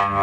It's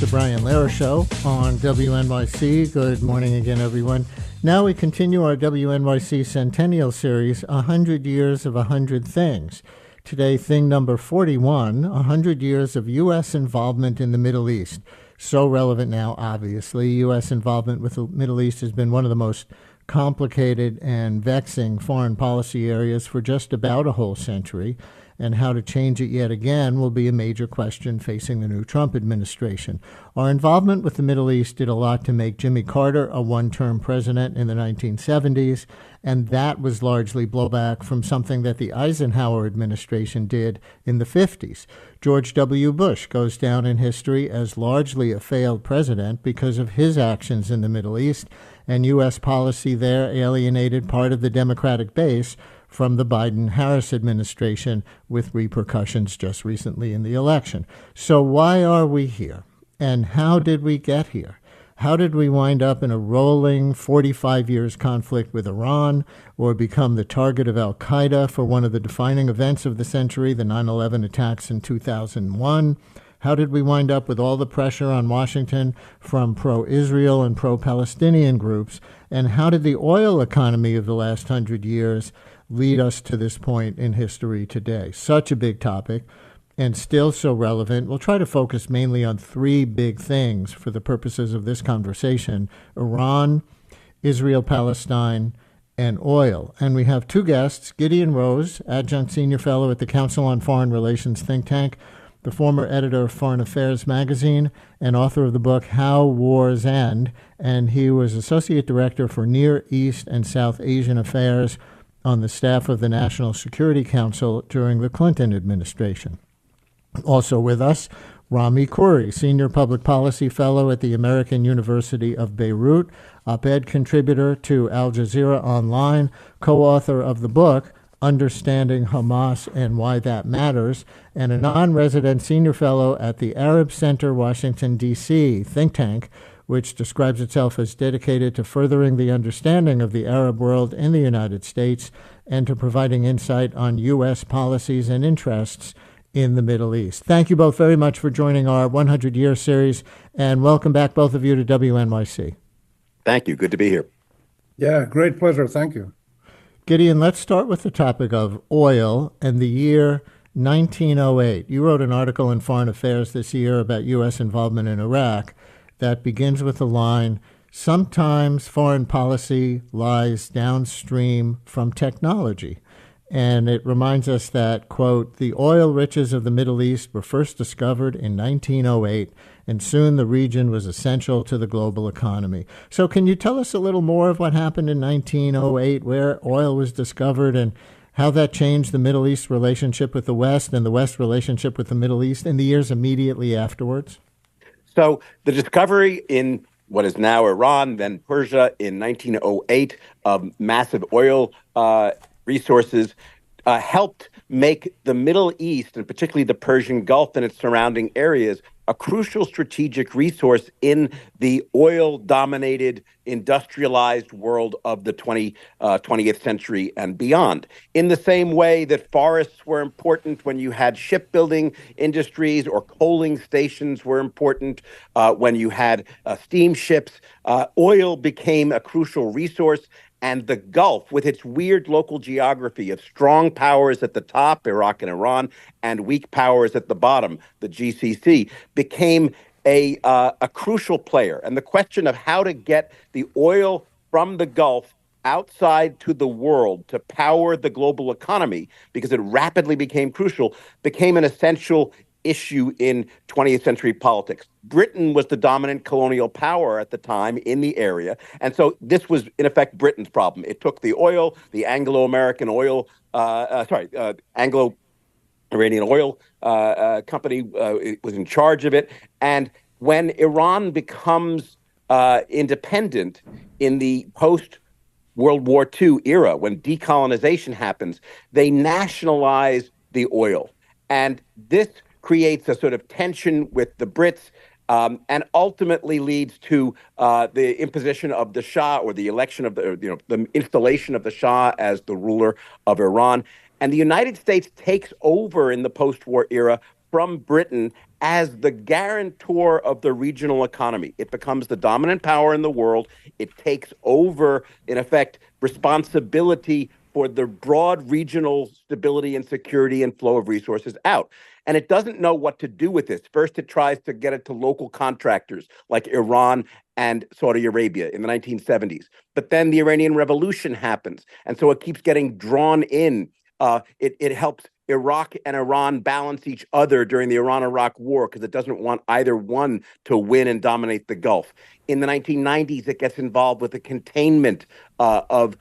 the Brian Lehrer Show on WNYC. Good morning again, everyone. Now we continue our WNYC Centennial series, 100 Years of 100 Things. Today, thing number 41, 100 years of U.S. involvement in the Middle East. So relevant now, obviously. U.S. involvement with the Middle East has been one of the most complicated and vexing foreign policy areas for just about a whole century. And how to change it yet again will be a major question facing the new Trump administration. Our involvement with the Middle East did a lot to make Jimmy Carter a one-term president in the 1970s, and that was largely blowback from something that the Eisenhower administration did in the 50s. George W. Bush goes down in history as largely a failed president because of his actions in the Middle East, and U.S. policy there alienated part of the Democratic base from the Biden-Harris administration, with repercussions just recently in the election. So why are we here? And how did we get here? How did we wind up in a rolling 45 years conflict with Iran, or become the target of al-Qaeda for one of the defining events of the century, the 9/11 attacks in 2001? How did we wind up with all the pressure on Washington from pro-Israel and pro-Palestinian groups? And how did the oil economy of the last 100 years lead us to this point in history today? Such a big topic and still so relevant. We'll try to focus mainly on three big things for the purposes of this conversation: Iran, Israel-Palestine, and oil. And we have two guests: Gideon Rose, adjunct senior fellow at the Council on Foreign Relations think tank, the former editor of Foreign Affairs magazine, and author of the book How Wars End, and he was associate director for Near East and South Asian Affairs on the staff of the National Security Council during the Clinton administration. Also with us, Rami Khouri, senior public policy fellow at the American University of Beirut, op-ed contributor to Al Jazeera Online, co-author of the book Understanding Hamas and Why That Matters, and a non-resident senior fellow at the Arab Center, Washington, D.C. think tank, which describes itself as dedicated to furthering the understanding of the Arab world in the United States and to providing insight on U.S. policies and interests in the Middle East. Thank you both very much for joining our 100-year series, and welcome back, both of you, to WNYC. Thank you. Good to be here. Yeah, great pleasure. Thank you. Gideon, let's start with the topic of oil and the year 1908. You wrote an article in Foreign Affairs this year about U.S. involvement in Iraq that begins with the line, "Sometimes foreign policy lies downstream from technology." And it reminds us that, quote, "The oil riches of the Middle East were first discovered in 1908, and soon the region was essential to the global economy." So can you tell us a little more of what happened in 1908, where oil was discovered, and how that changed the Middle East relationship with the West and the West relationship with the Middle East in the years immediately afterwards? So the discovery in what is now Iran, then Persia, in 1908 of massive oil resources helped make the Middle East, and particularly the Persian Gulf and its surrounding areas, a crucial strategic resource in the oil-dominated, industrialized world of the 20th century and beyond. In the same way that forests were important when you had shipbuilding industries, or coaling stations were important when you had steamships, oil became a crucial resource. And the Gulf, with its weird local geography of strong powers at the top, Iraq and Iran, and weak powers at the bottom, the GCC, became a crucial player. And the question of how to get the oil from the Gulf outside to the world to power the global economy, because it rapidly became crucial, became an essential issue in 20th century politics. Britain was the dominant colonial power at the time in the area. And so this was, in effect, Britain's problem. It took the oil, the Anglo-American oil, Anglo-Iranian oil company was in charge of it. And when Iran becomes independent in the post-World War II era, when decolonization happens, they nationalize the oil. And this creates a sort of tension with the Brits and ultimately leads to the imposition of the Shah, or the election of the installation of the Shah as the ruler of Iran. And the United States takes over in the post-war era from Britain as the guarantor of the regional economy. It becomes the dominant power in the world. It takes over, in effect, responsibility for the broad regional stability and security and flow of resources out. And it doesn't know what to do with this. First, it tries to get it to local contractors like Iran and Saudi Arabia in the 1970s. But then the Iranian Revolution happens. And so it keeps getting drawn in. It helps Iraq and Iran balance each other during the Iran-Iraq War because it doesn't want either one to win and dominate the Gulf. In the 1990s, it gets involved with the containment of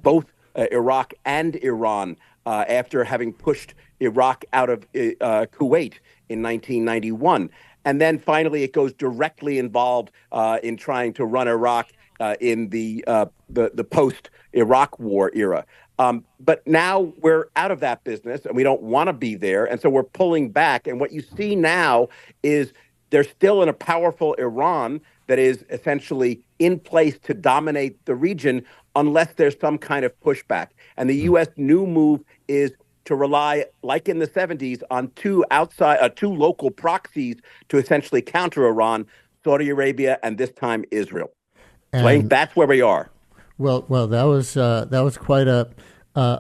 both Iraq and Iran after having pushed Iraq out of Kuwait in 1991. And then finally, it goes directly involved in trying to run Iraq in the post-Iraq War era. But now we're out of that business and we don't want to be there. And so we're pulling back. And what you see now is they're still in a powerful Iran that is essentially in place to dominate the region unless there's some kind of pushback. And the U.S. new move is to rely, like in the 70s, on two local proxies to essentially counter Iran, Saudi Arabia, and this time Israel. So I think that's where we are. Well, that was quite a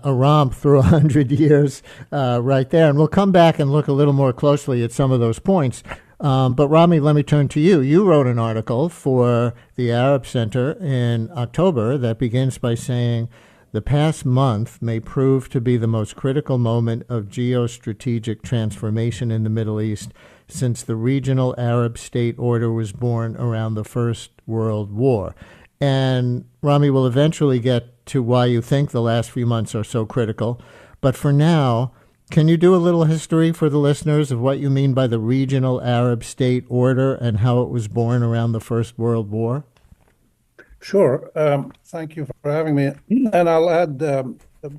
romp through 100 years right there. And we'll come back and look a little more closely at some of those points. But Rami, let me turn to you. You wrote an article for the Arab Center in October that begins by saying, the past month may prove to be the most critical moment of geostrategic transformation in the Middle East since the regional Arab state order was born around the First World War. And Rami will eventually get to why you think the last few months are so critical. But for now, can you do a little history for the listeners of what you mean by the regional Arab state order and how it was born around the First World War? Sure. Thank you for having me. And I'll add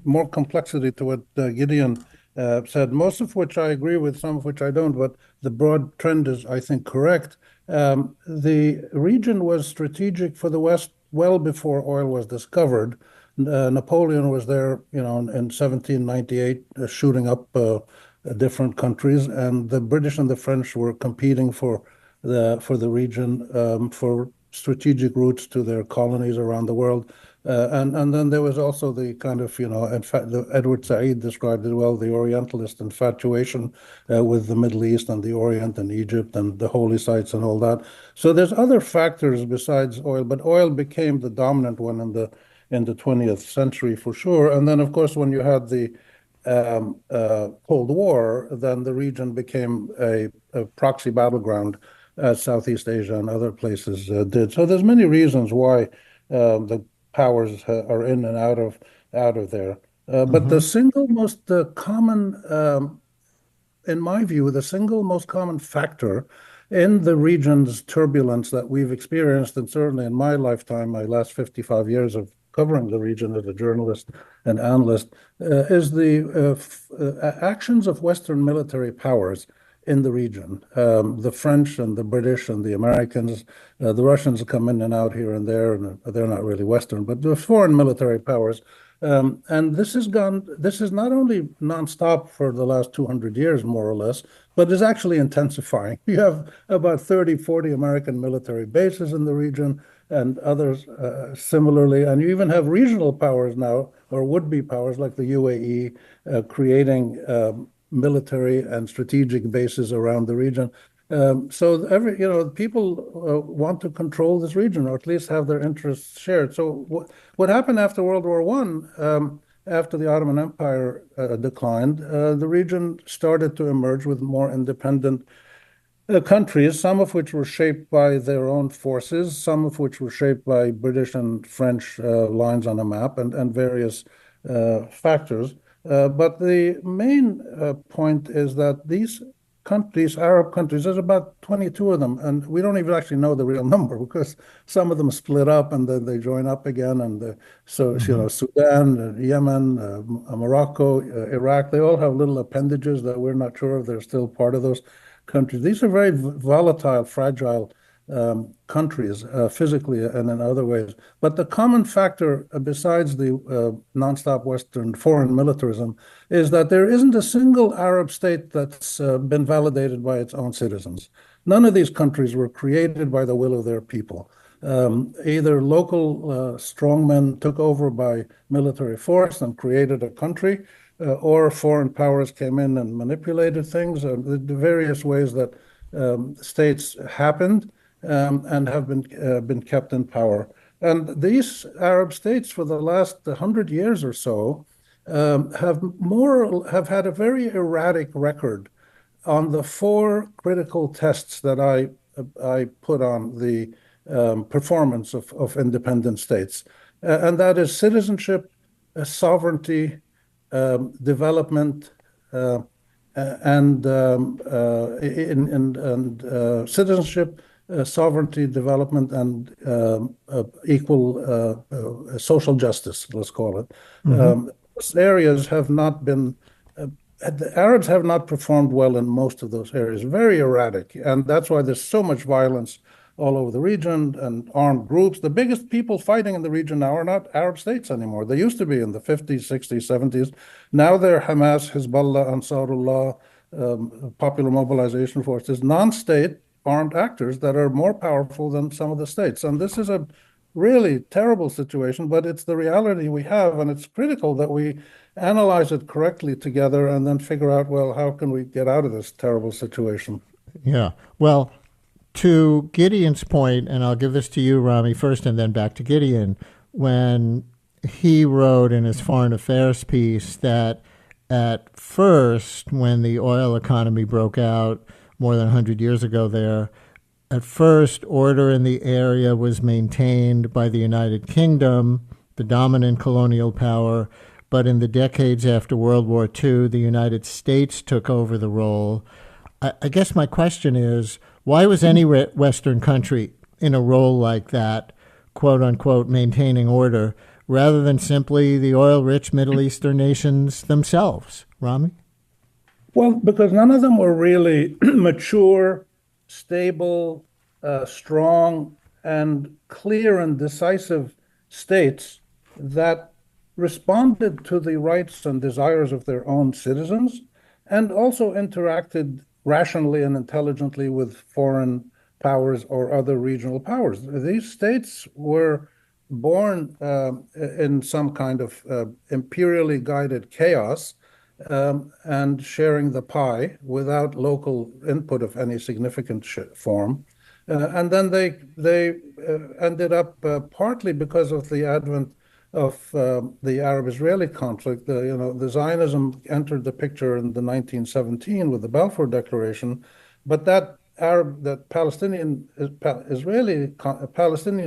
more complexity to what Gideon said, most of which I agree with, some of which I don't, but the broad trend is, I think, correct. The region was strategic for the West well before oil was discovered. Napoleon was there, in 1798, shooting up different countries, and the British and the French were competing for the region for strategic routes to their colonies around the world. And then there was also the kind of, in fact, Edward Said described it well, the Orientalist infatuation with the Middle East and the Orient and Egypt and the holy sites and all that. So there's other factors besides oil, but oil became the dominant one in the 20th century for sure. And then, of course, when you had the Cold War, then the region became a proxy battleground, as Southeast Asia and other places did. So there's many reasons why the powers are in and out of there. But the single most common, in my view, the single most common factor in the region's turbulence that we've experienced, and certainly in my lifetime, my last 55 years of covering the region as a journalist and analyst, is the actions of Western military powers in the region. The French and the British and the Americans, the Russians come in and out here and there, and they're not really Western, but the foreign military powers. And this is not only nonstop for the last 200 years, more or less, but is actually intensifying. You have about 30, 40 American military bases in the region and others similarly. And you even have regional powers now, or would-be powers like the UAE, creating military and strategic bases around the region. So people want to control this region, or at least have their interests shared. So what happened after World War I, after the Ottoman Empire declined, the region started to emerge with more independent countries, some of which were shaped by their own forces, some of which were shaped by British and French lines on a map and various factors. But the main point is that these countries, Arab countries, there's about 22 of them, and we don't even actually know the real number because some of them split up and then they join up again. And Sudan, Yemen, Morocco, Iraq, they all have little appendages that we're not sure if they're still part of those countries. These are very volatile, fragile countries, physically and in other ways. But the common factor, besides the nonstop Western foreign militarism, is that there isn't a single Arab state that's been validated by its own citizens. None of these countries were created by the will of their people. Either local strongmen took over by military force and created a country, or foreign powers came in and manipulated things, the various ways that states happened and have been kept in power. And these Arab states, for the last 100 years or so, have had a very erratic record on the four critical tests that I put on the performance of independent states, and that is citizenship, sovereignty, development, and citizenship, sovereignty, development, and equal social justice, let's call it. Those areas have not been, the Arabs have not performed well in most of those areas, very erratic. And that's why there's so much violence all over the region and armed groups. The biggest people fighting in the region now are not Arab states anymore. They used to be in the 50s, 60s, 70s. Now they're Hamas, Hezbollah, Ansarullah, Popular Mobilization Forces, non-state armed actors that are more powerful than some of the states. And this is a really terrible situation, but it's the reality we have, and it's critical that we analyze it correctly together and then figure out, well, how can we get out of this terrible situation? Yeah. Well, to Gideon's point, and I'll give this to you, Rami, first, and then back to Gideon, when he wrote in his foreign affairs piece that at first, when the oil economy broke out more than 100 years ago there, at first, order in the area was maintained by the United Kingdom, the dominant colonial power, but in the decades after World War II, the United States took over the role. I guess my question is, why was any Western country in a role like that, quote unquote, maintaining order, rather than simply the oil-rich Middle Eastern nations themselves? Rami? Well, because none of them were really mature, stable, strong, and clear and decisive states that responded to the rights and desires of their own citizens and also interacted rationally and intelligently with foreign powers or other regional powers. These states were born in some kind of imperially guided chaos and sharing the pie without local input of any significant form. And then they ended up partly because of the advent of the Arab-Israeli conflict. The Zionism entered the picture in the 1917 with the Balfour Declaration, but that Palestinian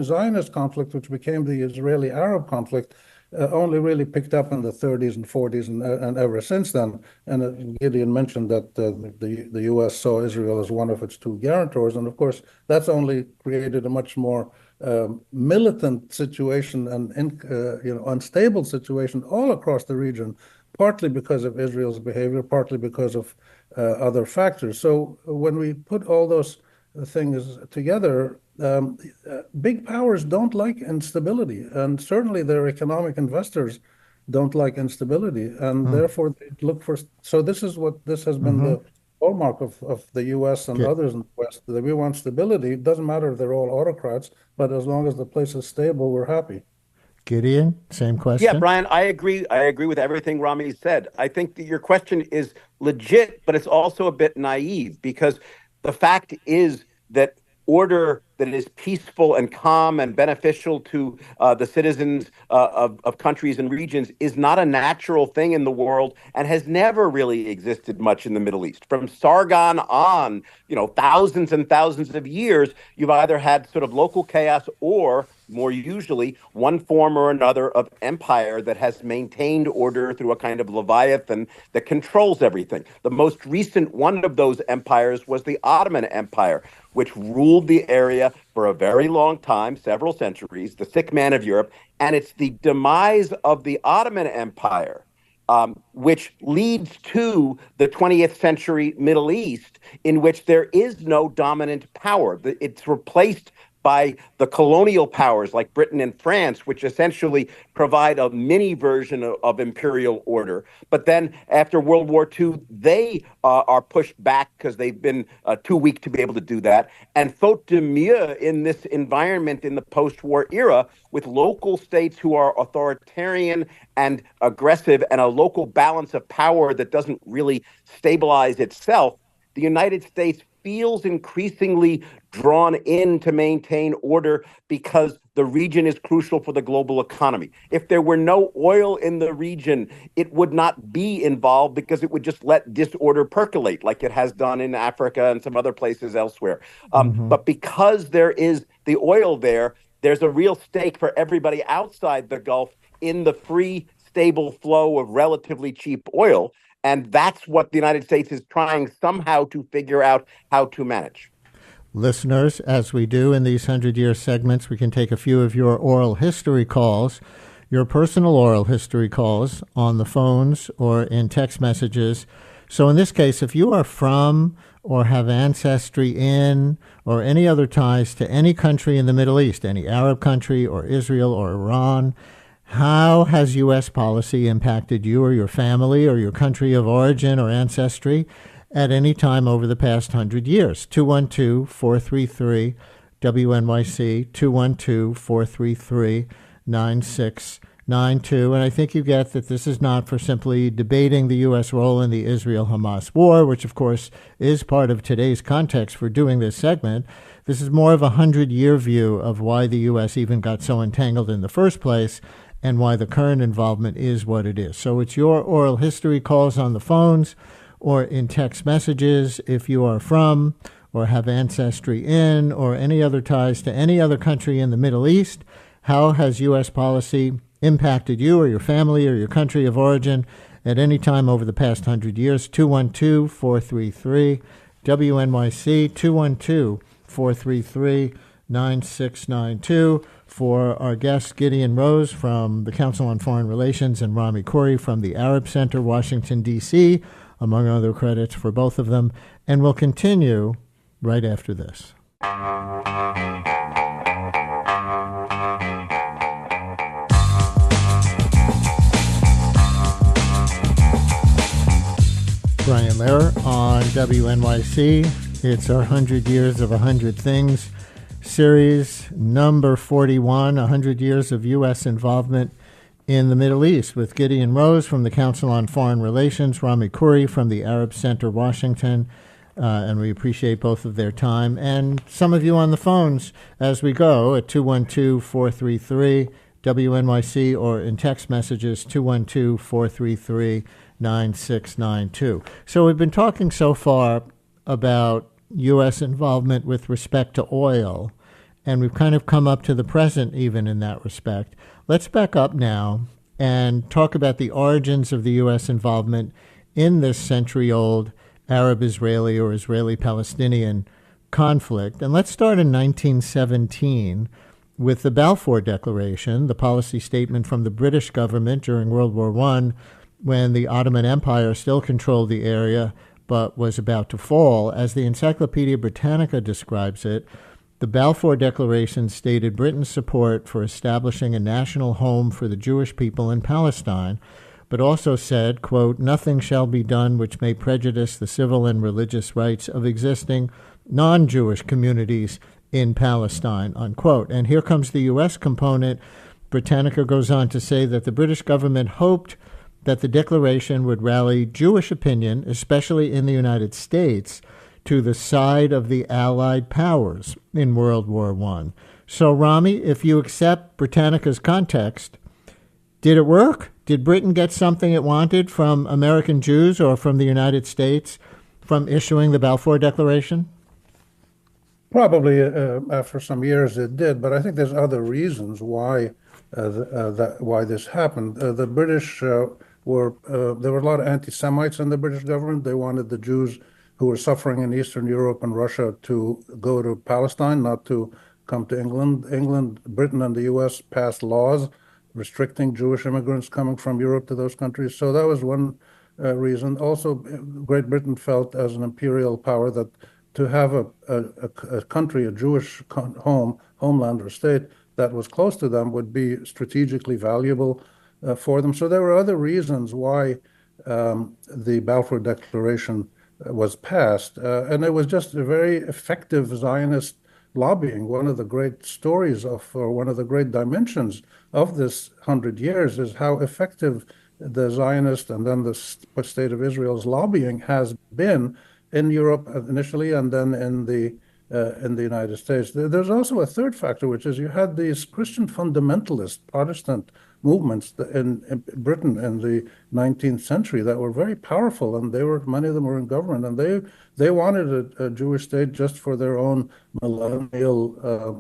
Zionist conflict, which became the Israeli-Arab conflict, only really picked up in the 30s and 40s and ever since then. And Gideon mentioned that the U.S. saw Israel as one of its two guarantors, and of course that's only created a much more militant situation and unstable situation all across the region, partly because of Israel's behavior, partly because of other factors. So when we put all those things together, big powers don't like instability, and certainly their economic investors don't like instability, and therefore they look for. So this has been the hallmark of the U.S. and others in the West, that we want stability. It doesn't matter if they're all autocrats, but as long as the place is stable, we're happy. Gideon, same question. Yeah, Brian, I agree. I agree with everything Rami said. I think that your question is legit, but it's also a bit naive, because the fact is that order that is peaceful and calm and beneficial to the citizens of countries and regions is not a natural thing in the world and has never really existed much in the Middle East. From Sargon on, thousands and thousands of years, you've either had sort of local chaos or, more usually, one form or another of empire that has maintained order through a kind of leviathan that controls everything. The most recent one of those empires was the Ottoman Empire, which ruled the area for a very long time, several centuries, the sick man of Europe. And it's the demise of the Ottoman Empire which leads to the 20th century Middle East, in which there is no dominant power. It's replaced by the colonial powers like Britain and France, which essentially provide a mini version of imperial order. But then after World War II, they are pushed back because they've been too weak to be able to do that. And faute de mieux, in this environment in the post-war era, with local states who are authoritarian and aggressive and a local balance of power that doesn't really stabilize itself, the United States feels increasingly drawn in to maintain order because the region is crucial for the global economy. If there were no oil in the region, it would not be involved because it would just let disorder percolate like it has done in Africa and some other places elsewhere. But because there is the oil there, there's a real stake for everybody outside the Gulf in the free, stable flow of relatively cheap oil. And that's what the United States is trying somehow to figure out how to manage. Listeners, as we do in these 100-year segments, we can take a few of your oral history calls, your personal oral history calls on the phones or in text messages. So in this case, if you are from or have ancestry in or any other ties to any country in the Middle East, any Arab country or Israel or Iran, how has U.S. policy impacted you or your family or your country of origin or ancestry at any time over the past 100 years? 212-433-WNYC, 212-433-9692. And I think you get that this is not for simply debating the U.S. role in the Israel-Hamas war, which, of course, is part of today's context for doing this segment. This is more of a 100-year view of why the U.S. even got so entangled in the first place and why the current involvement is what it is. So it's your oral history calls on the phones or in text messages if you are from or have ancestry in or any other ties to any other country in the Middle East. How has U.S. policy impacted you or your family or your country of origin at any time over the past 100 years? 212-433-WNYC, 212-433-9692. For our guests, Gideon Rose from the Council on Foreign Relations and Rami Khouri from the Arab Center, Washington, D.C., among other credits for both of them. And we'll continue right after this. Brian Lehrer on WNYC. It's our 100 Years of 100 Things series, number 41, 100 Years of U.S. Involvement in the Middle East, with Gideon Rose from the Council on Foreign Relations, Rami Khouri from the Arab Center, Washington, and we appreciate both of their time. And some of you on the phones as we go at 212-433-WNYC or in text messages 212-433-9692. So we've been talking so far about U.S. involvement with respect to oil, and we've kind of come up to the present even in that respect. Let's back up now and talk about the origins of the U.S. involvement in this century-old Arab-Israeli or Israeli-Palestinian conflict. And let's start in 1917 with the Balfour Declaration, the policy statement from the British government during World War I, when the Ottoman Empire still controlled the area but was about to fall. As the Encyclopedia Britannica describes it, the Balfour Declaration stated Britain's support for establishing a national home for the Jewish people in Palestine, but also said, quote, "Nothing shall be done which may prejudice the civil and religious rights of existing non-Jewish communities in Palestine," unquote. And here comes the U.S. component. Britannica goes on to say that the British government hoped that the declaration would rally Jewish opinion, especially in the United States, to the side of the Allied powers in World War I. So, Rami, if you accept Britannica's context, did it work? Did Britain get something it wanted from American Jews or from the United States from issuing the Balfour Declaration? Probably after some years it did, but I think there's other reasons why why this happened. The British there were a lot of anti-Semites in the British government. They wanted the Jews who were suffering in Eastern Europe and Russia to go to Palestine, not to come to England. Britain, and the U.S. passed laws restricting Jewish immigrants coming from Europe to those countries. So that was one reason. Also, Great Britain felt as an imperial power that to have a country, a Jewish homeland or state that was close to them would be strategically valuable for them. So there were other reasons why the Balfour Declaration was passed. And it was just a very effective Zionist lobbying. One of the great stories or one of the great dimensions of this 100 years is how effective the Zionist and then the State of Israel's lobbying has been in Europe initially and then in the United States. There's also a third factor, which is you had these Christian fundamentalist Protestant movements in Britain in the 19th century that were very powerful, and many of them were in government, and they wanted a Jewish state just for their own millennial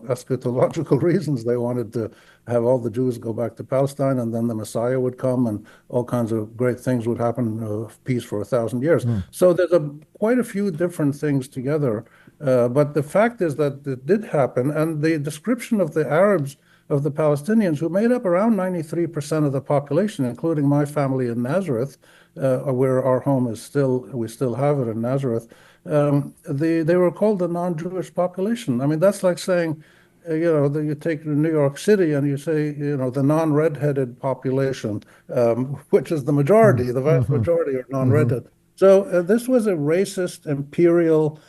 eschatological reasons. They wanted to have all the Jews go back to Palestine, and then the Messiah would come, and all kinds of great things would happen, peace for 1,000 years. So there's quite a few different things together. But the fact is that it did happen, and the description of the Arabs, of the Palestinians, who made up around 93% of the population, including my family in Nazareth, where our home is we still have it in Nazareth, they were called the non-Jewish population. I mean, that's like saying, you take New York City and you say, the non-redheaded population, which is the majority, the vast majority are non-redhead. So this was a racist, imperial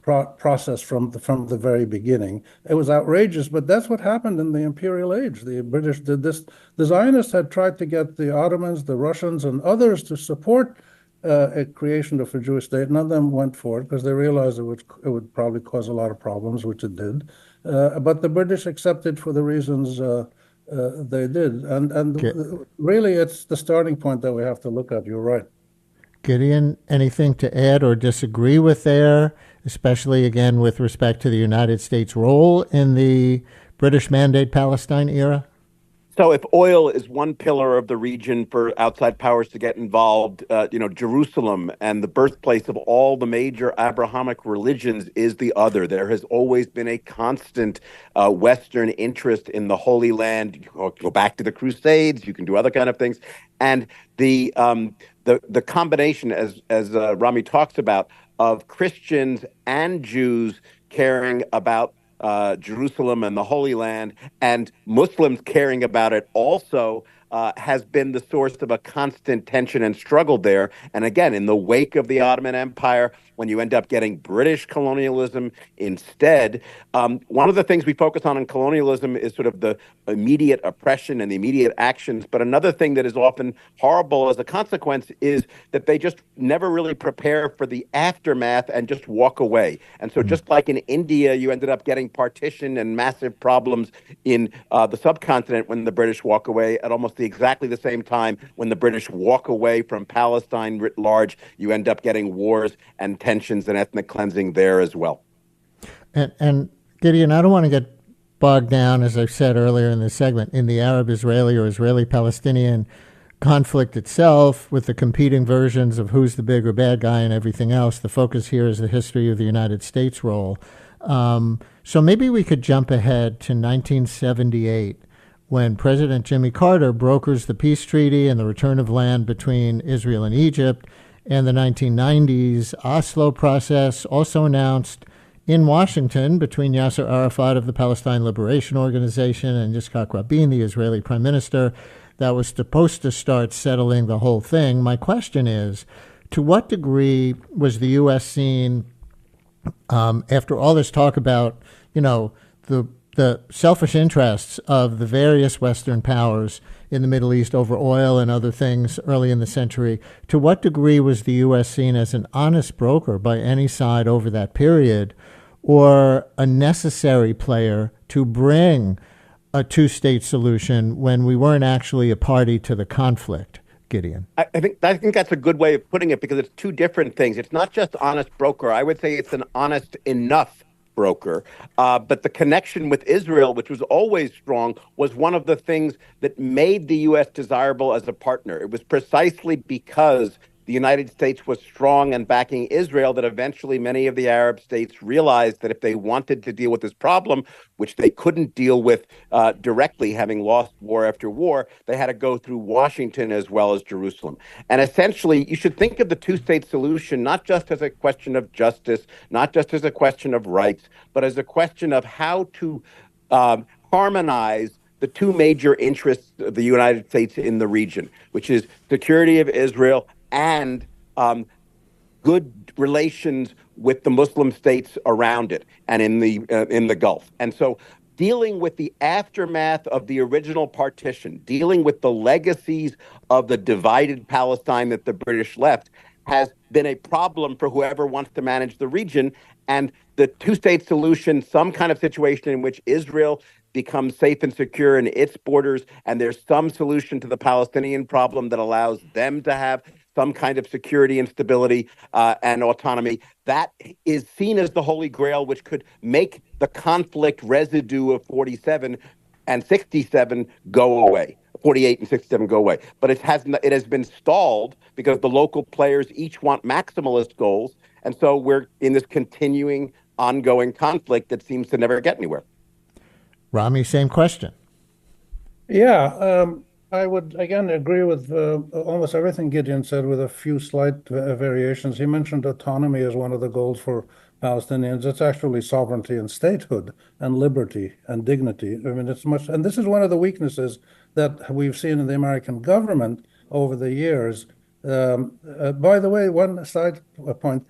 process from the very beginning. It was outrageous, but that's what happened in the imperial age. The British did this. The Zionists had tried to get the Ottomans, the Russians, and others to support a creation of a Jewish state. None of them went for it because they realized it would probably cause a lot of problems, which it did. But the British accepted for the reasons they did. And really, it's the starting point that we have to look at. You're right. Gideon, anything to add or disagree with there, especially, again, with respect to the United States' role in the British Mandate Palestine era? So if oil is one pillar of the region for outside powers to get involved, Jerusalem and the birthplace of all the major Abrahamic religions is the other. There has always been a constant Western interest in the Holy Land. You can go back to the Crusades. You can do other kind of things. And the combination, as Rami talks about, of Christians and Jews caring about Jerusalem and the Holy Land, and Muslims caring about it also, has been the source of a constant tension and struggle there. And again, in the wake of the Ottoman Empire, when you end up getting British colonialism instead, one of the things we focus on in colonialism is sort of the immediate oppression and the immediate actions. But another thing that is often horrible as a consequence is that they just never really prepare for the aftermath and just walk away. And so just like in India, you ended up getting partition and massive problems in the subcontinent when the British walk away. At almost exactly the same time, when the British walk away from Palestine writ large, you end up getting wars and tensions and ethnic cleansing there as well. And Gideon, I don't want to get bogged down, as I've said earlier in this segment, in the Arab-Israeli or Israeli-Palestinian conflict itself with the competing versions of who's the big or bad guy and everything else. The focus here is the history of the United States role. So maybe we could jump ahead to 1978, when President Jimmy Carter brokers the peace treaty and the return of land between Israel and Egypt, and the 1990s Oslo process, also announced in Washington between Yasser Arafat of the Palestine Liberation Organization and Yitzhak Rabin, the Israeli prime minister, that was supposed to start settling the whole thing. My question is, to what degree was the U.S. seen, after all this talk about, the selfish interests of the various Western powers in the Middle East over oil and other things early in the century, to what degree was the U.S. seen as an honest broker by any side over that period, or a necessary player to bring a two-state solution when we weren't actually a party to the conflict, Gideon? I think that's a good way of putting it, because it's two different things. It's not just honest broker. I would say it's an honest enough broker. But the connection with Israel, which was always strong, was one of the things that made the U.S. desirable as a partner. It was precisely because the United States was strong and backing Israel, that eventually many of the Arab states realized that if they wanted to deal with this problem, which they couldn't deal with directly, having lost war after war, they had to go through Washington as well as Jerusalem. And essentially, you should think of the two-state solution not just as a question of justice, not just as a question of rights, but as a question of how to harmonize the two major interests of the United States in the region, which is security of Israel and good relations with the Muslim states around it and in the Gulf. And so dealing with the aftermath of the original partition, dealing with the legacies of the divided Palestine that the British left, has been a problem for whoever wants to manage the region. And the two-state solution, some kind of situation in which Israel becomes safe and secure in its borders, and there's some solution to the Palestinian problem that allows them to have some kind of security and stability and autonomy, that is seen as the Holy Grail, which could make the conflict residue of 47 and 67 go away. 48 and 67 go away. But it has been stalled because the local players each want maximalist goals. And so we're in this continuing, ongoing conflict that seems to never get anywhere. Rami, same question. Yeah, I would again agree with almost everything Gideon said, with a few slight variations. He mentioned autonomy as one of the goals for Palestinians. It's actually sovereignty and statehood and liberty and dignity. I mean, it's much, and this is one of the weaknesses that we've seen in the American government over the years. By the way, one side point,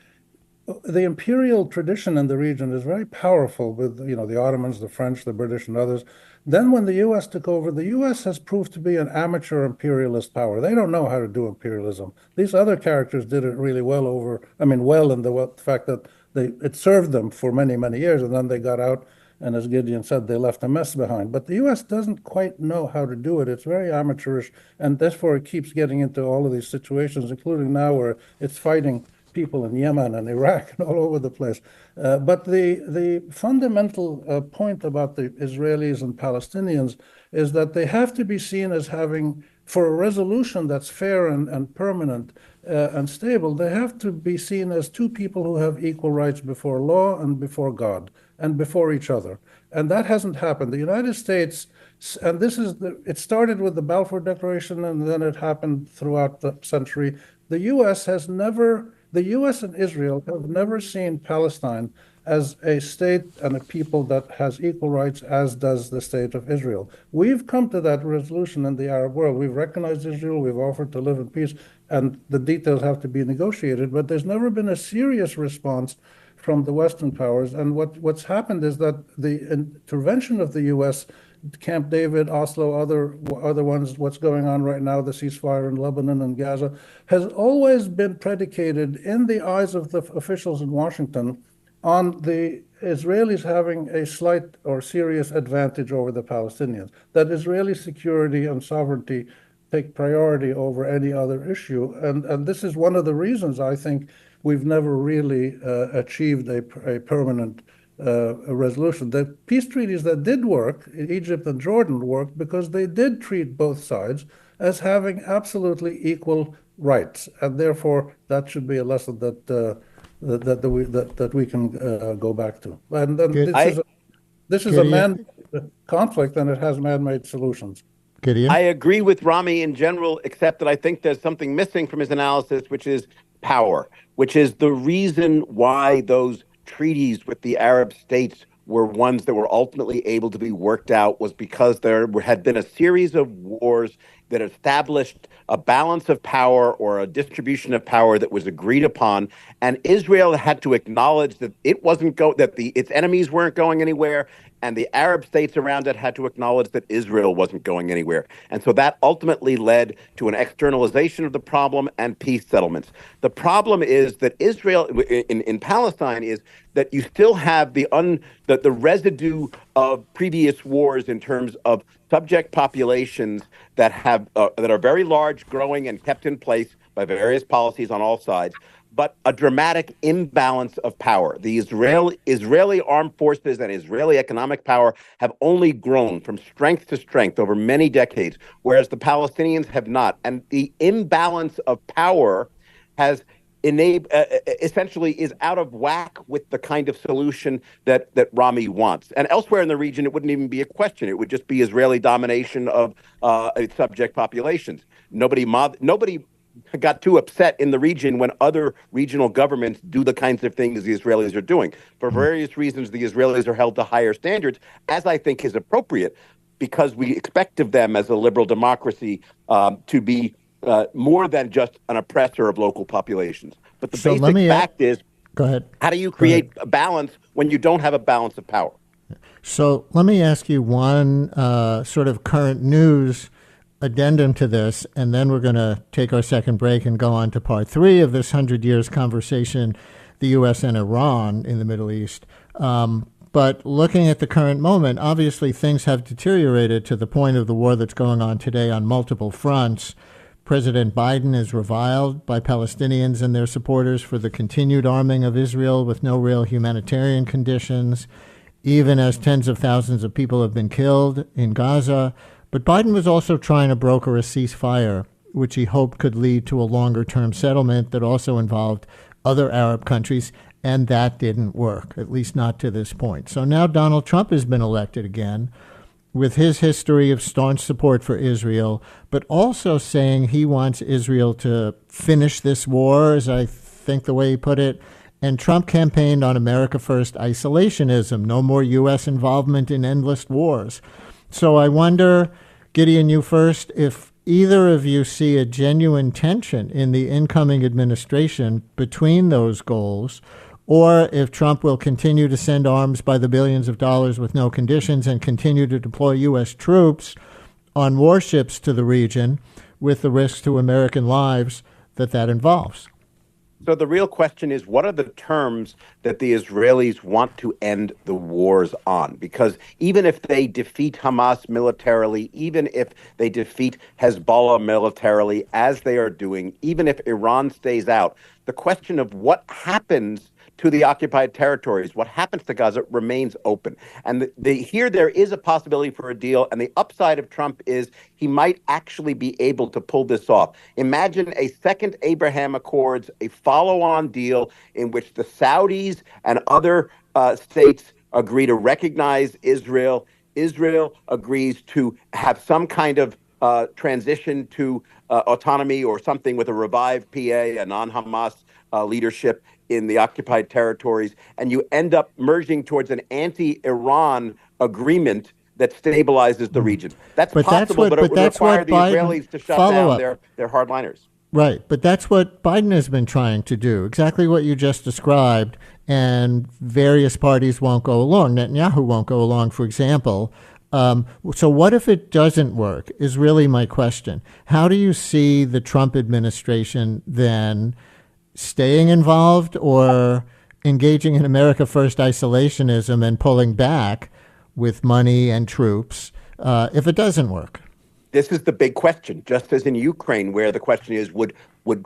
the imperial tradition in the region is very powerful with, the Ottomans, the French, the British, and others. Then when the U.S. took over, the U.S. has proved to be an amateur imperialist power. They don't know how to do imperialism. These other characters did it really well in the fact that it served them for many, many years, and then they got out, and as Gideon said, they left a mess behind. But the U.S. doesn't quite know how to do it. It's very amateurish, and therefore it keeps getting into all of these situations, including now where it's fighting people in Yemen and Iraq and all over the place. But the fundamental point about the Israelis and Palestinians is that they have to be seen as having, for a resolution that's fair and permanent and stable, they have to be seen as two people who have equal rights before law and before God and before each other. And that hasn't happened. The United States, and it started with the Balfour Declaration, and then it happened throughout the century. The U.S. and Israel have never seen Palestine as a state and a people that has equal rights, as does the state of Israel. We've come to that resolution in the Arab world. We've recognized Israel, we've offered to live in peace, and the details have to be negotiated, but there's never been a serious response from the Western powers. And what's happened is that the intervention of the U.S., Camp David, Oslo, other ones, what's going on right now, the ceasefire in Lebanon and Gaza, has always been predicated in the eyes of the officials in Washington on the Israelis having a slight or serious advantage over the Palestinians, that Israeli security and sovereignty take priority over any other issue. And this is one of the reasons I think we've never really achieved a permanent a resolution. The peace treaties that did work, Egypt and Jordan, worked because they did treat both sides as having absolutely equal rights, and therefore that should be a lesson that we can go back to. And this is a man conflict, and it has man-made solutions. Gideon? I agree with Rami in general, except that I think there's something missing from his analysis, which is power, which is the reason why those treaties with the Arab states were ones that were ultimately able to be worked out, was because there had been a series of wars that established a balance of power or a distribution of power that was agreed upon, and Israel had to acknowledge that its enemies weren't going anywhere, and the Arab states around it had to acknowledge that Israel wasn't going anywhere. And so that ultimately led to an externalization of the problem and peace settlements. The problem is that Israel in Palestine is that you still have the residue of previous wars in terms of subject populations that are very large, growing, and kept in place by various policies on all sides, but a dramatic imbalance of power. The Israeli armed forces and Israeli economic power have only grown from strength to strength over many decades, whereas the Palestinians have not. And the imbalance of power has essentially is out of whack with the kind of solution that Rami wants. And elsewhere in the region, it wouldn't even be a question. It would just be Israeli domination of subject populations. Nobody got too upset in the region when other regional governments do the kinds of things the Israelis are doing. For various reasons, the Israelis are held to higher standards, as I think is appropriate, because we expect of them as a liberal democracy to be more than just an oppressor of local populations. But the basic fact is, go ahead. How do you create a balance when you don't have a balance of power? So let me ask you one sort of current news addendum to this, and then we're going to take our second break and go on to part 3 of this 100 years conversation, the U.S. and Iran in the Middle East. But looking at the current moment, obviously things have deteriorated to the point of the war that's going on today on multiple fronts. President Biden is reviled by Palestinians and their supporters for the continued arming of Israel with no real humanitarian conditions, even as tens of thousands of people have been killed in Gaza. But Biden was also trying to broker a ceasefire, which he hoped could lead to a longer-term settlement that also involved other Arab countries, and that didn't work, at least not to this point. So now Donald Trump has been elected again, with his history of staunch support for Israel, but also saying he wants Israel to finish this war, as I think the way he put it. And Trump campaigned on America First isolationism, no more U.S. involvement in endless wars. So I wonder, Gideon, you first, if either of you see a genuine tension in the incoming administration between those goals, or if Trump will continue to send arms by the billions of dollars with no conditions and continue to deploy U.S. troops on warships to the region with the risks to American lives that involves. So the real question is, what are the terms that the Israelis want to end the wars on? Because even if they defeat Hamas militarily, even if they defeat Hezbollah militarily, as they are doing, even if Iran stays out, the question of what happens to the occupied territories, what happens to Gaza, remains open. And here there is a possibility for a deal, and the upside of Trump is he might actually be able to pull this off. Imagine a second Abraham Accords, a follow-on deal in which the Saudis and other states agree to recognize Israel. Israel agrees to have some kind of transition to autonomy or something with a revived PA, a non-Hamas leadership in the occupied territories, and you end up merging towards an anti-Iran agreement that stabilizes the region. That's possible, but it would require the Israelis to shut down their hardliners. Right, but that's what Biden has been trying to do, exactly what you just described, and various parties won't go along. Netanyahu won't go along, for example. So what if it doesn't work, is really my question. How do you see the Trump administration then staying involved or engaging in America First isolationism and pulling back with money and troops if it doesn't work? This is the big question, just as in Ukraine, where the question is, would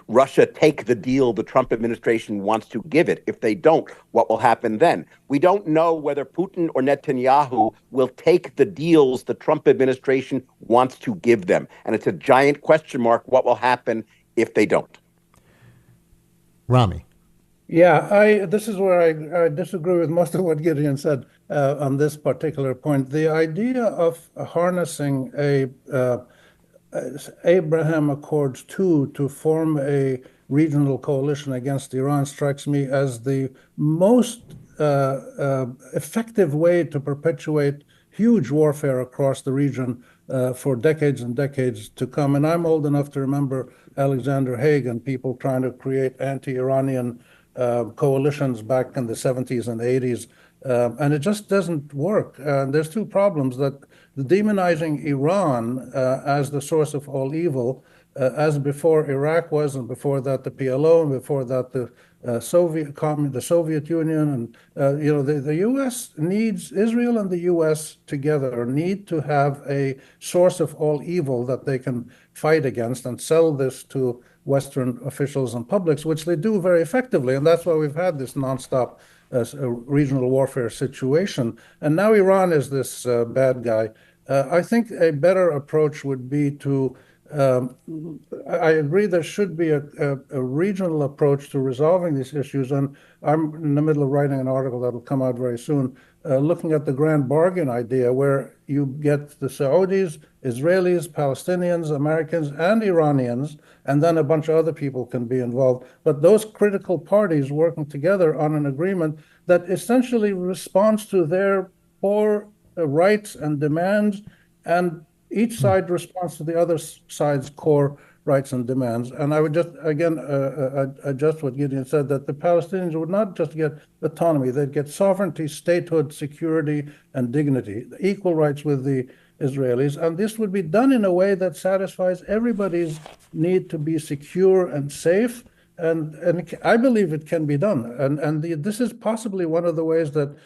Russia take the deal the Trump administration wants to give it? If they don't, what will happen then? We don't know whether Putin or Netanyahu will take the deals the Trump administration wants to give them. And it's a giant question mark what will happen if they don't. Rami. Yeah, this is where I disagree with most of what Gideon said on this particular point. The idea of harnessing Abraham Accords 2 to form a regional coalition against Iran strikes me as the most effective way to perpetuate huge warfare across the region for decades and decades to come. And I'm old enough to remember Alexander Haig and people trying to create anti-Iranian coalitions back in the 70s and 80s. And it just doesn't work. And there's two problems: that the demonizing Iran as the source of all evil, as before Iraq was, and before that the PLO, and before that the Soviet Union, and the U.S. needs, Israel and the U.S. together need to have a source of all evil that they can fight against and sell this to Western officials and publics, which they do very effectively. And that's why we've had this nonstop regional warfare situation. And now Iran is this bad guy. I think a better approach would be to I agree there should be a regional approach to resolving these issues, and I'm in the middle of writing an article that will come out very soon, looking at the grand bargain idea, where you get the Saudis, Israelis, Palestinians, Americans, and Iranians, and then a bunch of other people can be involved. But those critical parties working together on an agreement that essentially responds to their core rights and demands, and each side responds to the other side's core rights and demands. And I would just, again, adjust what Gideon said, that the Palestinians would not just get autonomy, they'd get sovereignty, statehood, security, and dignity, equal rights with the Israelis. And this would be done in a way that satisfies everybody's need to be secure and safe. And I believe it can be done. And this is possibly one of the ways that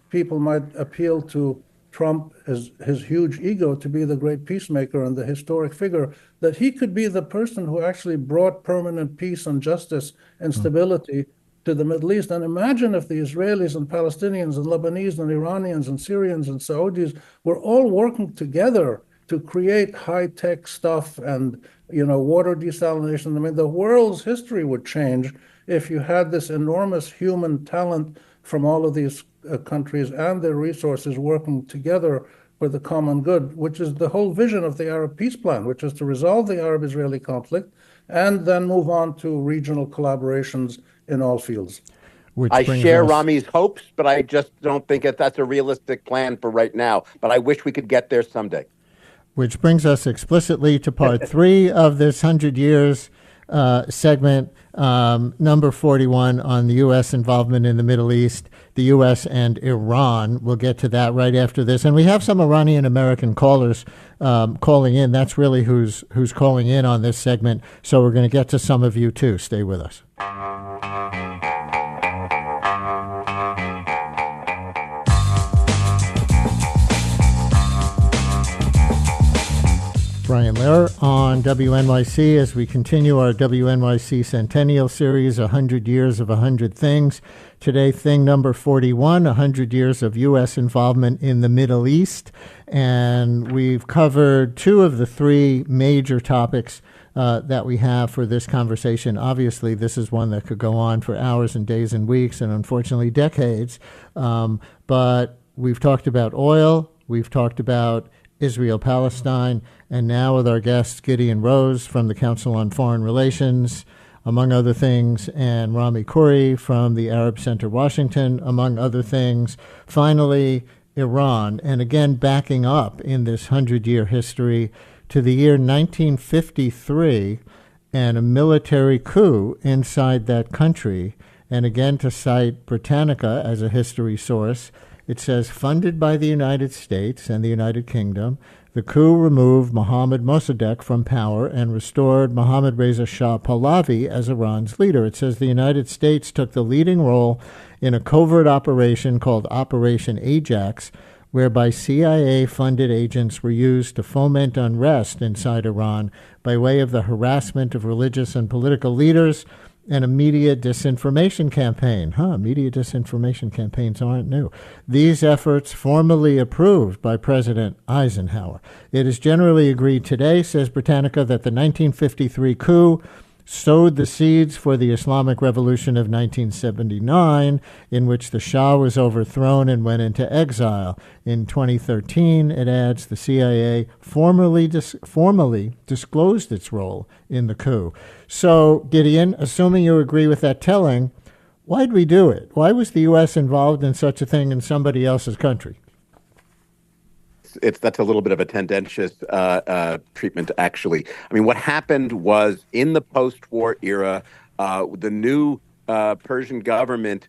people might appeal to Trump, his huge ego, to be the great peacemaker and the historic figure, that he could be the person who actually brought permanent peace and justice and stability to the Middle East. And imagine if the Israelis and Palestinians and Lebanese and Iranians and Syrians and Saudis were all working together to create high-tech stuff and, water desalination. I mean, the world's history would change if you had this enormous human talent from all of these countries and their resources working together for the common good, which is the whole vision of the Arab peace plan, which is to resolve the Arab-Israeli conflict and then move on to regional collaborations in all fields. I share Rami's hopes, but I just don't think that's a realistic plan for right now. But I wish we could get there someday. Which brings us explicitly to part 3 of this 100 years segment, number 41 on the U.S. involvement in the Middle East, the U.S. and Iran. We'll get to that right after this. And we have some Iranian-American callers calling in. That's really who's calling in on this segment. So we're going to get to some of you, too. Stay with us. Brian Lehrer on WNYC as we continue our WNYC Centennial Series, 100 Years of 100 Things. Today, thing number 41, 100 years of U.S. involvement in the Middle East. And we've covered 2 of the 3 major topics that we have for this conversation. Obviously, this is one that could go on for hours and days and weeks and unfortunately decades. But we've talked about oil, we've talked about Israel-Palestine, and now with our guest Gideon Rose from the Council on Foreign Relations, among other things, and Rami Khouri from the Arab Center Washington, among other things. Finally, Iran, and again backing up in this 100-year history to the year 1953 and a military coup inside that country. And again, to cite Britannica as a history source, it says, funded by the United States and the United Kingdom, the coup removed Mohammad Mossadegh from power and restored Mohammad Reza Shah Pahlavi as Iran's leader. It says the United States took the leading role in a covert operation called Operation Ajax, whereby CIA-funded agents were used to foment unrest inside Iran by way of the harassment of religious and political leaders and a media disinformation campaign. Media disinformation campaigns aren't new. These efforts formally approved by President Eisenhower. It is generally agreed today, says Britannica, that the 1953 coup sowed the seeds for the Islamic Revolution of 1979, in which the Shah was overthrown and went into exile. In 2013, it adds, the CIA formally disclosed its role in the coup. So, Gideon, assuming you agree with that telling, why'd we do it? Why was the U.S. involved in such a thing in somebody else's country? That's a little bit of a tendentious treatment, actually. I mean, what happened was in the post-war era, the new Persian government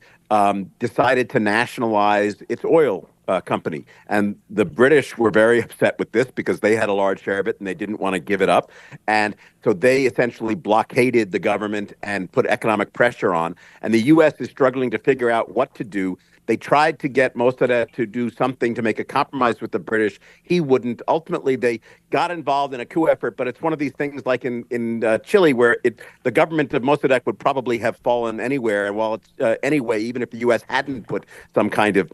decided to nationalize its oil company. And the British were very upset with this because they had a large share of it and they didn't want to give it up. And so they essentially blockaded the government and put economic pressure on. And the U.S. is struggling to figure out what to do. They tried to get Mossadegh to do something to make a compromise with the British. He wouldn't. Ultimately, they got involved in a coup effort, but it's one of these things like in Chile where the government of Mossadegh would probably have fallen anywhere. And while it's anyway, even if the U.S. hadn't put some kind of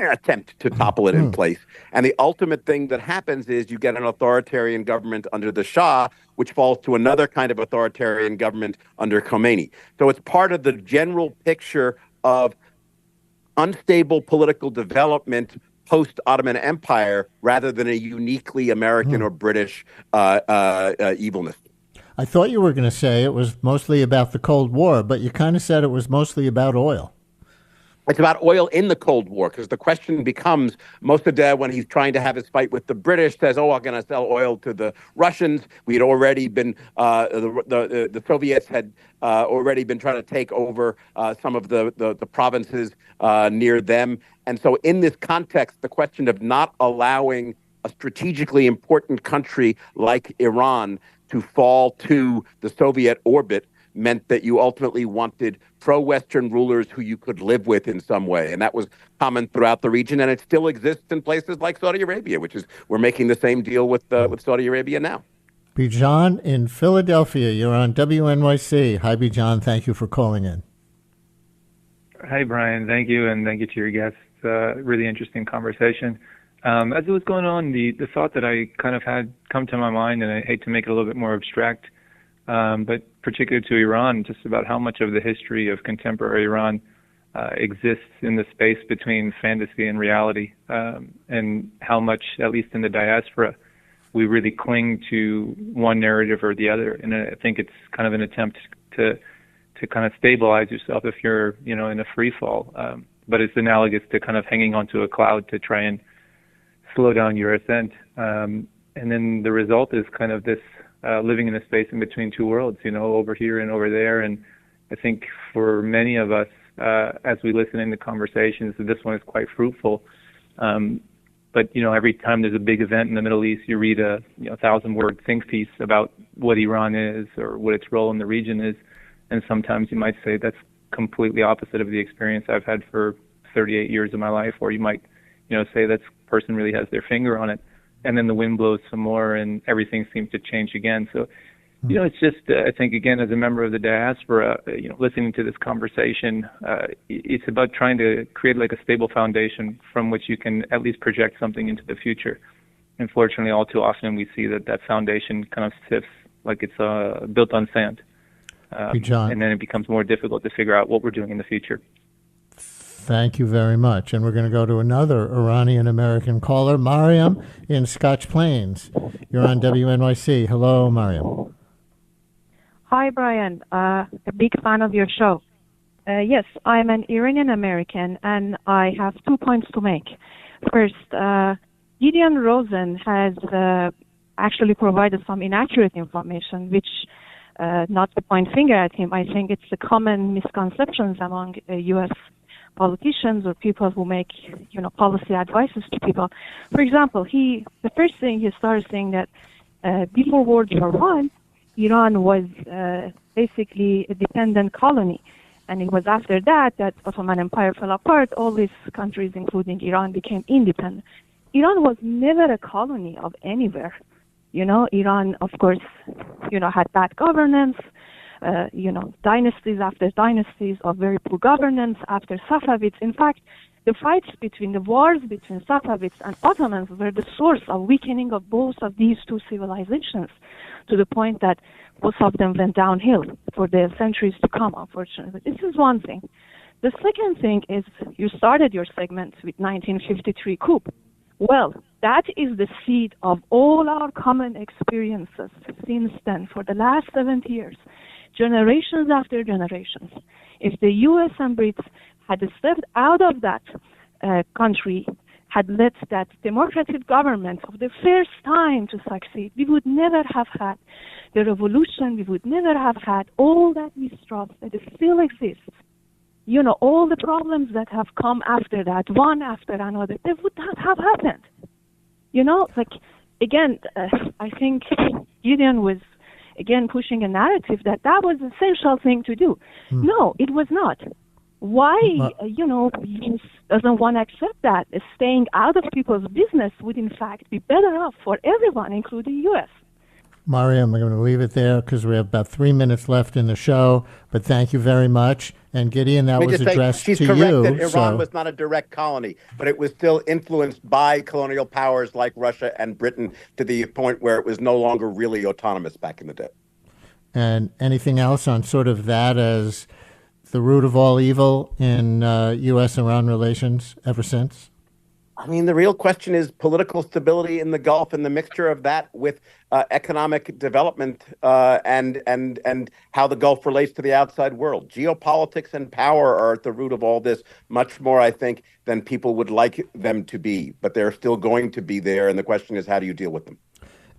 attempt to topple it in place. And the ultimate thing that happens is you get an authoritarian government under the Shah, which falls to another kind of authoritarian government under Khomeini. So it's part of the general picture of unstable political development post-Ottoman Empire rather than a uniquely American or British evilness. I thought you were going to say it was mostly about the Cold War, but you kind of said it was mostly about oil. It's about oil in the Cold War, because the question becomes, Mossadegh, when he's trying to have his fight with the British, says, "Oh, I'm going to sell oil to the Russians." We'd already been the Soviets had already been trying to take over some of the provinces near them, and so in this context, the question of not allowing a strategically important country like Iran to fall to the Soviet orbit meant that you ultimately wanted pro-Western rulers who you could live with in some way. And that was common throughout the region. And it still exists in places like Saudi Arabia, which is, we're making the same deal with Saudi Arabia now. Bijan in Philadelphia, you're on WNYC. Hi, Bijan. Thank you for calling in. Hi, Brian. Thank you. And thank you to your guests. Really interesting conversation. As it was going on, the thought that I kind of had come to my mind, and I hate to make it a little bit more abstract, but particular to Iran, just about how much of the history of contemporary Iran exists in the space between fantasy and reality, and how much, at least in the diaspora, we really cling to one narrative or the other. And I think it's kind of an attempt to kind of stabilize yourself if you're, in a free fall. But it's analogous to kind of hanging onto a cloud to try and slow down your ascent. And then the result is kind of this living in a space in between two worlds, over here and over there. And I think for many of us, as we listen in the conversations, this one is quite fruitful. But, every time there's a big event in the Middle East, you read a 1,000-word think piece about what Iran is or what its role in the region is. And sometimes you might say that's completely opposite of the experience I've had for 38 years of my life, or you might, say that person really has their finger on it. And then the wind blows some more and everything seems to change again. So, it's just, I think, again, as a member of the diaspora, listening to this conversation, it's about trying to create like a stable foundation from which you can at least project something into the future. Unfortunately, all too often we see that foundation kind of sifts like it's built on sand. And then it becomes more difficult to figure out what we're doing in the future. Thank you very much. And we're going to go to another Iranian-American caller, Mariam in Scotch Plains. You're on WNYC. Hello, Mariam. Hi, Brian. A big fan of your show. Yes, I'm an Iranian-American, and I have 2 points to make. First, Gideon Rosen has actually provided some inaccurate information, which, not to point finger at him, I think it's the common misconceptions among U.S. politicians or people who make, policy advices to people. For example, the first thing he started saying that before World War I, Iran was basically a dependent colony. And it was after that Ottoman Empire fell apart, all these countries, including Iran, became independent. Iran was never a colony of anywhere. Iran, of course, had bad governance, dynasties after dynasties of very poor governance after Safavids. In fact, the wars between Safavids and Ottomans were the source of weakening of both of these two civilizations, to the point that both of them went downhill for the centuries to come, unfortunately. This is one thing. The second thing is you started your segment with 1953 coup. Well, that is the seed of all our common experiences since then for the last 70 years, generations after generations. If the U.S. and Brits had stepped out of that country, had let that democratic government of the first time to succeed, we would never have had the revolution, we would never have had all that mistrust that still exists. All the problems that have come after that, one after another, they would not have happened. I think Gideon was, again, pushing a narrative that was an essential thing to do. No, it was not. Why, he doesn't want to accept that staying out of people's business would, in fact, be better off for everyone, including U.S. Mariam, I'm going to leave it there because we have about 3 minutes left in the show. But thank you very much. And Gideon, that was addressed to you. She's correct that Iran was not a direct colony, but it was still influenced by colonial powers like Russia and Britain to the point where it was no longer really autonomous back in the day. And anything else on sort of that as the root of all evil in U.S.-Iran relations ever since? I mean, the real question is political stability in the Gulf and the mixture of that with economic development and how the Gulf relates to the outside world. Geopolitics and power are at the root of all this, much more, I think, than people would like them to be. But they're still going to be there, and the question is, how do you deal with them?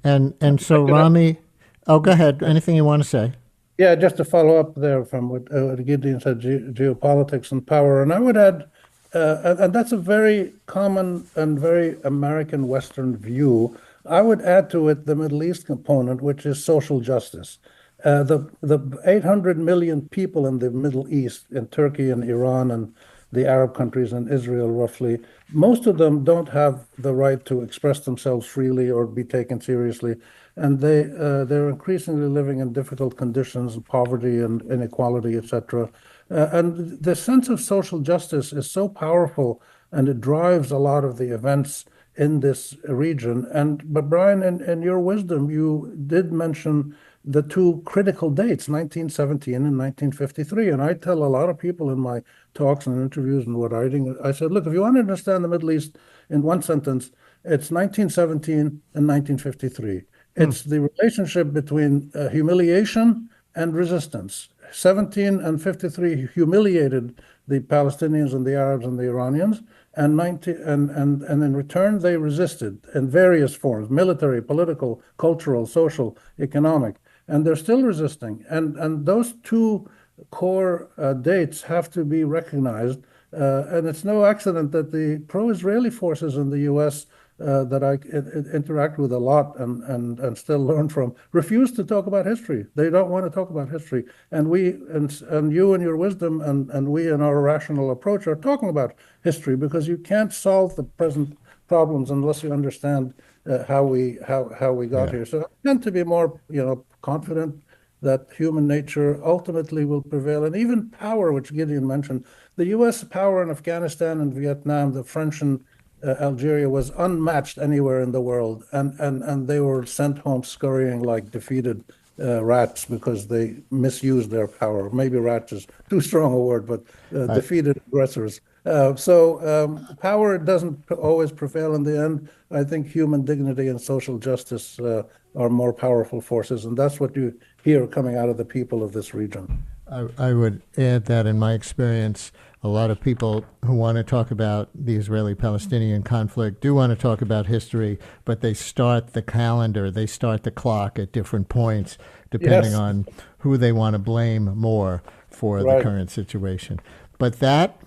And so, Rami, go ahead. Anything you want to say? Yeah, just to follow up there from what Gideon said, geopolitics and power. And I would add, and that's a very common and very American Western view. I would add to it the Middle East component, which is social justice. The 800 million people in the Middle East, in Turkey and Iran and the Arab countries and Israel roughly, most of them don't have the right to express themselves freely or be taken seriously. And they're increasingly living in difficult conditions, poverty and inequality, etc. And the sense of social justice is so powerful, and it drives a lot of the events in this region. But Brian, in your wisdom, you did mention the two critical dates, 1917 and 1953. And I tell a lot of people in my talks and interviews and what writing, I said, look, if you want to understand the Middle East in one sentence, it's 1917 and 1953. It's the relationship between humiliation and resistance. 17 and 53 humiliated the Palestinians and the Arabs and the Iranians, and in return they resisted in various forms: military, political, cultural, social, economic, and they're still resisting. And those two core dates have to be recognized. And it's no accident that the pro-Israeli forces in the U.S. That I interact with a lot and still learn from, refuse to talk about history. They don't want to talk about history. And you and your wisdom and we in our rational approach are talking about history, because you can't solve the present problems unless you understand how we got here. So I tend to be more confident that human nature ultimately will prevail, and even power, which Gideon mentioned. The U.S. power in Afghanistan and Vietnam, the French and Algeria, was unmatched anywhere in the world, and they were sent home scurrying like defeated rats because they misused their power. Maybe rats is too strong a word, but defeated aggressors. So power doesn't always prevail in the end. I think human dignity and social justice are more powerful forces, and that's what you hear coming out of the people of this region. I would add that in my experience, a lot of people who want to talk about the Israeli-Palestinian conflict do want to talk about history, but they start the calendar, they start the clock at different points, depending on who they want to blame more for the current situation. But that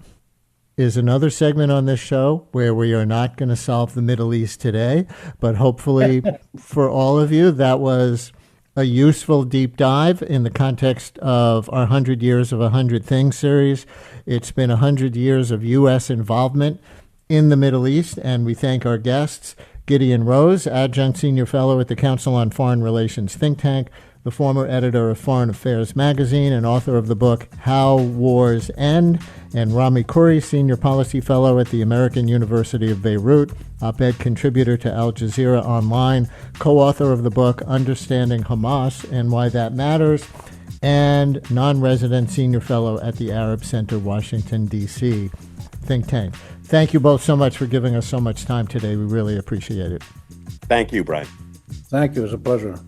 is another segment on this show where we are not going to solve the Middle East today, but hopefully for all of you, that was a useful deep dive in the context of our 100 Years of 100 Things series. It's been 100 years of U.S. involvement in the Middle East, and we thank our guests, Gideon Rose, Adjunct Senior Fellow at the Council on Foreign Relations think tank, the former editor of Foreign Affairs magazine and author of the book How Wars End, and Rami Khouri, Senior Policy Fellow at the American University of Beirut, op-ed contributor to Al Jazeera Online, co-author of the book Understanding Hamas and Why That Matters, and non-resident Senior Fellow at the Arab Center, Washington, D.C. think tank. Thank you both so much for giving us so much time today. We really appreciate it. Thank you, Brian. Thank you. It was a pleasure.